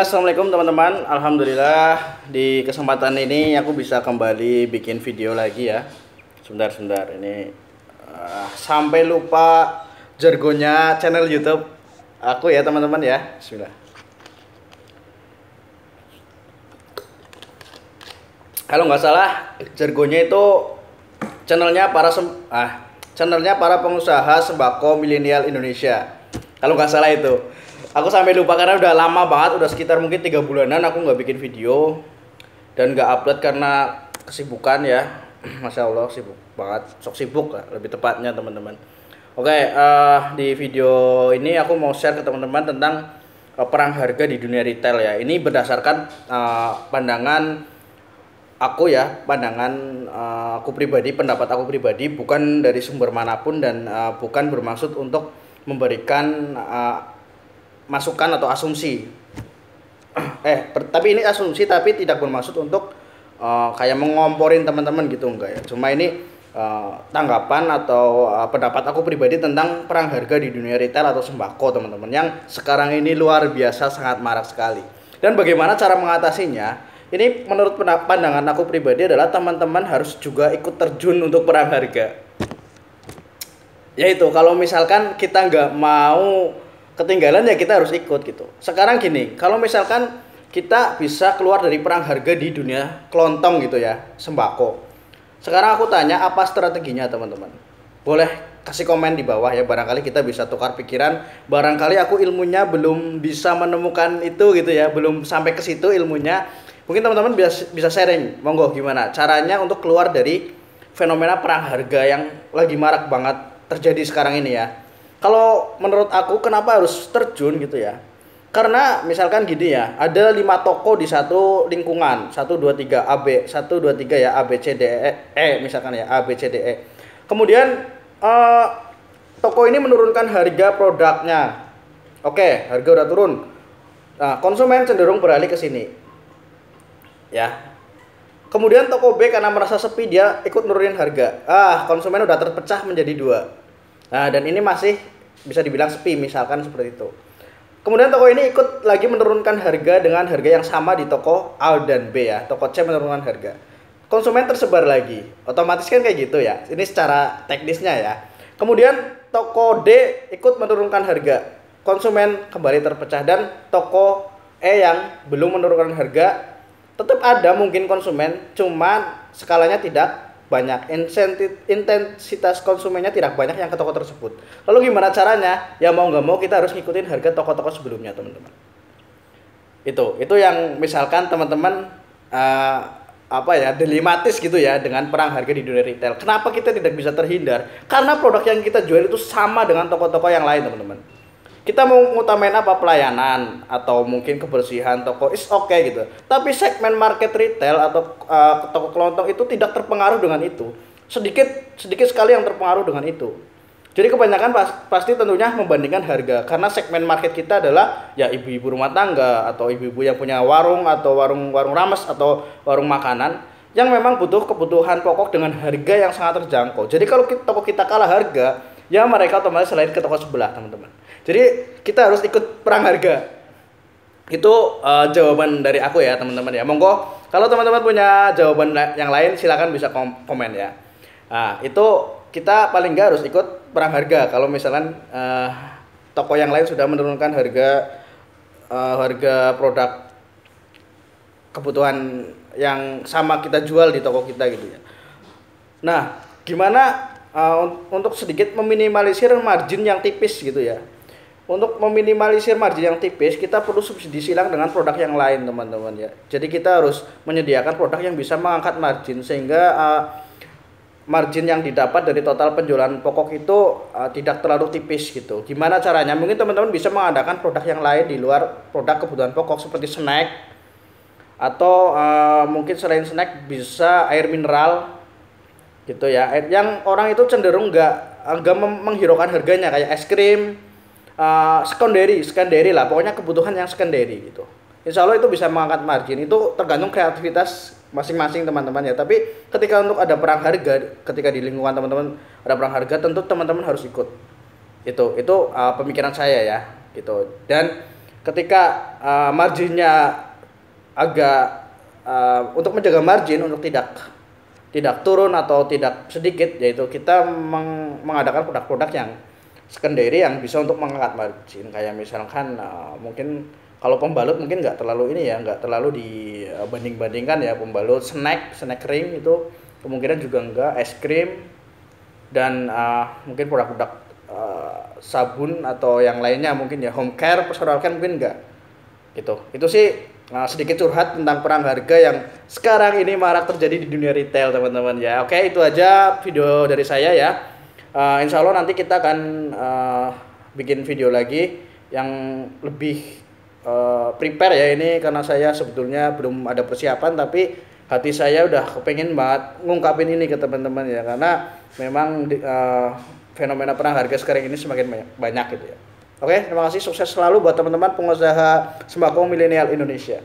Assalamualaikum teman-teman. Alhamdulillah di kesempatan ini aku bisa kembali bikin video lagi ya. Sebentar ini sampai lupa jargonnya channel YouTube aku ya teman-teman ya. Bismillah. Kalau nggak salah jargonnya itu channelnya para pengusaha sembako milenial Indonesia. Kalau nggak salah itu. Aku sampai lupa karena udah lama banget, udah sekitar mungkin 3 bulanan aku nggak bikin video dan nggak upload karena kesibukan ya. Masya Allah sibuk banget, sok sibuk lah lebih tepatnya teman-teman. Oke, di video ini aku mau share ke teman-teman tentang perang harga di dunia retail ya. Ini berdasarkan pandangan aku ya, pandangan aku pribadi, pendapat aku pribadi, bukan dari sumber manapun dan bukan bermaksud untuk memberikan masukan atau asumsi. Tapi ini asumsi tapi tidak bermaksud untuk kayak mengomporin teman-teman gitu, enggak ya. Cuma ini tanggapan atau pendapat aku pribadi tentang perang harga di dunia retail atau sembako teman-teman yang sekarang ini luar biasa sangat marak sekali. Dan bagaimana cara mengatasinya? Ini menurut pandangan aku pribadi adalah teman-teman harus juga ikut terjun untuk perang harga. Yaitu kalau misalkan kita nggak mau ketinggalan ya kita harus ikut gitu. Sekarang gini, kalau misalkan kita bisa keluar dari perang harga di dunia kelontong gitu ya, sembako. Sekarang aku tanya apa strateginya teman-teman. Boleh kasih komen di bawah ya, barangkali kita bisa tukar pikiran. Barangkali aku ilmunya belum bisa menemukan itu gitu ya, belum sampai ke situ ilmunya. Mungkin teman-teman bisa sharing, monggo gimana caranya untuk keluar dari fenomena perang harga yang lagi marak banget terjadi sekarang ini ya. Kalau menurut aku kenapa harus terjun gitu ya? Karena misalkan gini ya, ada 5 toko di satu lingkungan, 1 2 3 AB, 1 2 3 ya A B C D E misalkan ya A B C D E. Kemudian toko ini menurunkan harga produknya. Oke, harga udah turun. Nah, konsumen cenderung beralih ke sini. Ya. Kemudian toko B karena merasa sepi dia ikut nurunin harga. Konsumen udah terpecah menjadi 2. Nah, dan ini masih bisa dibilang sepi misalkan seperti itu. Kemudian toko ini ikut lagi menurunkan harga dengan harga yang sama di toko A dan B ya. Toko C menurunkan harga. Konsumen tersebar lagi. Otomatis kan kayak gitu ya. Ini secara teknisnya ya. Kemudian toko D ikut menurunkan harga. Konsumen kembali terpecah dan toko E yang belum menurunkan harga tetap ada mungkin konsumen, cuman skalanya tidak banyak, intensitas konsumennya tidak banyak yang ke toko tersebut. Lalu gimana caranya? Ya mau nggak mau kita harus ngikutin harga toko-toko sebelumnya teman-teman. Itu yang misalkan teman-teman dilematis gitu ya dengan perang harga di dunia retail. Kenapa kita tidak bisa terhindar? Karena produk yang kita jual itu sama dengan toko-toko yang lain teman-teman. Kita mau ngutamain apa, pelayanan atau mungkin kebersihan toko is okay gitu. Tapi segmen market retail atau toko kelontong itu tidak terpengaruh dengan itu. Sedikit sekali yang terpengaruh dengan itu. Jadi kebanyakan pasti tentunya membandingkan harga karena segmen market kita adalah ya ibu-ibu rumah tangga atau ibu-ibu yang punya warung atau warung rames atau warung makanan yang memang butuh kebutuhan pokok dengan harga yang sangat terjangkau. Jadi kalau toko kita kalah harga, ya mereka otomatis selain ke toko sebelah teman-teman. Jadi kita harus ikut perang harga. Itu jawaban dari aku ya teman-teman ya. Monggo kalau teman-teman punya jawaban yang lain silakan bisa komen ya. Nah, itu kita paling nggak harus ikut perang harga. Kalau misalkan toko yang lain sudah menurunkan harga produk kebutuhan yang sama kita jual di toko kita gitu ya. Nah, gimana untuk sedikit meminimalisir margin yang tipis gitu ya. Untuk meminimalisir margin yang tipis, kita perlu subsidi silang dengan produk yang lain teman-teman ya. Jadi kita harus menyediakan produk yang bisa mengangkat margin sehingga margin yang didapat dari total penjualan pokok itu tidak terlalu tipis gitu. Gimana caranya? Mungkin teman-teman bisa mengadakan produk yang lain di luar produk kebutuhan pokok seperti snack atau mungkin selain snack bisa air mineral gitu ya. Yang orang itu cenderung nggak menghiraukan harganya kayak es krim. Secondary lah, pokoknya kebutuhan yang secondary gitu. Insya Allah itu bisa mengangkat margin. Itu tergantung kreativitas masing-masing teman-teman ya. Tapi ketika untuk ada perang harga, ketika di lingkungan teman-teman ada perang harga, tentu teman-teman harus ikut. Itu pemikiran saya ya gitu. Dan ketika marginnya agak untuk menjaga margin untuk tidak turun atau tidak sedikit, yaitu kita mengadakan produk-produk yang secondary yang bisa untuk mengangkat margin, kayak misalkan mungkin kalau pembalut mungkin nggak terlalu ini ya, nggak terlalu dibanding-bandingkan ya, pembalut snack ring itu kemungkinan juga enggak, es krim dan mungkin produk-produk sabun atau yang lainnya mungkin ya, home care, personal care mungkin enggak gitu. Itu sih sedikit curhat tentang perang harga yang sekarang ini marak terjadi di dunia retail teman-teman ya. Oke, itu aja video dari saya ya. Insya Allah nanti kita akan bikin video lagi yang lebih prepare ya, ini karena saya sebetulnya belum ada persiapan, tapi hati saya udah kepengen banget ngungkapin ini ke teman-teman ya, karena memang fenomena perang harga sekarang ini semakin banyak gitu ya. Oke, terima kasih, sukses selalu buat teman-teman pengusaha sembako milenial Indonesia.